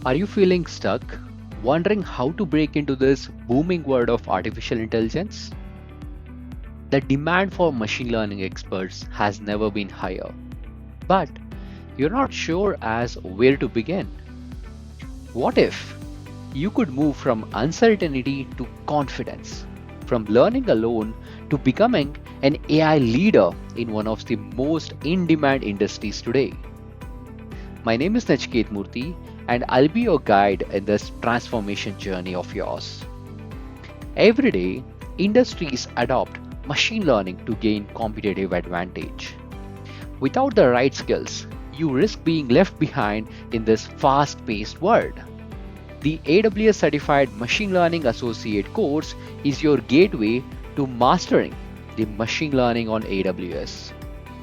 Are you feeling stuck, wondering how to break into this booming world of artificial intelligence? The demand for machine learning experts has never been higher, but you're not sure as where to begin. What if you could move from uncertainty to confidence, from learning alone to becoming an AI leader in one of the most in-demand industries today? My name is Nachiket Murthy, and I'll be your guide in this transformation journey of yours. Every day, industries adopt machine learning to gain competitive advantage. Without the right skills, you risk being left behind in this fast paced world. The AWS Certified Machine Learning Associate course is your gateway to mastering the machine learning on AWS.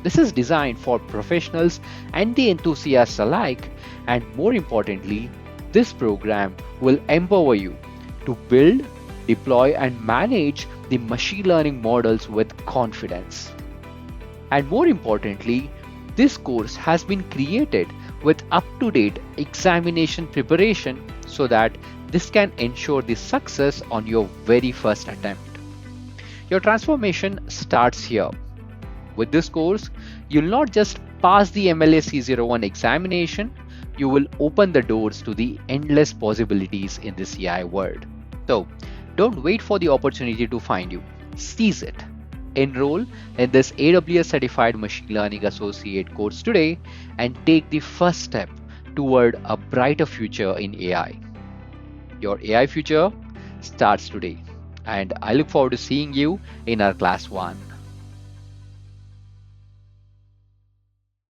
This is designed for professionals and the enthusiasts alike, and more importantly, this program will empower you to build, deploy, and manage the machine learning models with confidence. And more importantly, this course has been created with up-to-date examination preparation so that this can ensure the success on your very first attempt. Your transformation starts here. With this course, you'll not just pass the MLA-C01 examination, you will open the doors to the endless possibilities in this AI world. So, don't wait for the opportunity to find you. Seize it. Enroll in this AWS Certified Machine Learning Associate course today and take the first step toward a brighter future in AI. Your AI future starts today, and I look forward to seeing you in our class 1.